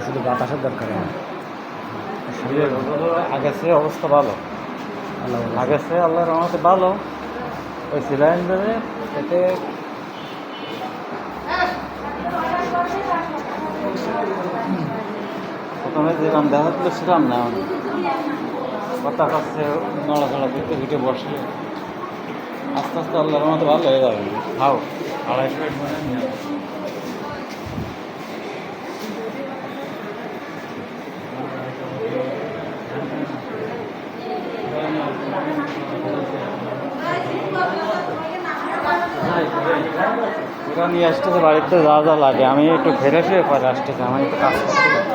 শুধু বাতাসের দরকার আমার। আগেছে অবস্থা ভালো, আল্লাহ আগেছে আল্লাহর রহমতে ভালো। ওই সিলাইন দেবে এতে প্রথমে যেরকম দেখা ছিল সেরকম না, কথা কাছে নড়াচড়া করতে ঘুটে বসলে আস্তে আস্তে আল্লাহর রহমতে ভালো হয়ে যাবে। খাও 2.5 মিনিট মনে নিয়ে ওরা নিয়ে আসতেছে বাড়িতে যা যা লাগে। আমি একটু ফেরে পরে আসতেছে, আমার একটু কাজ করতে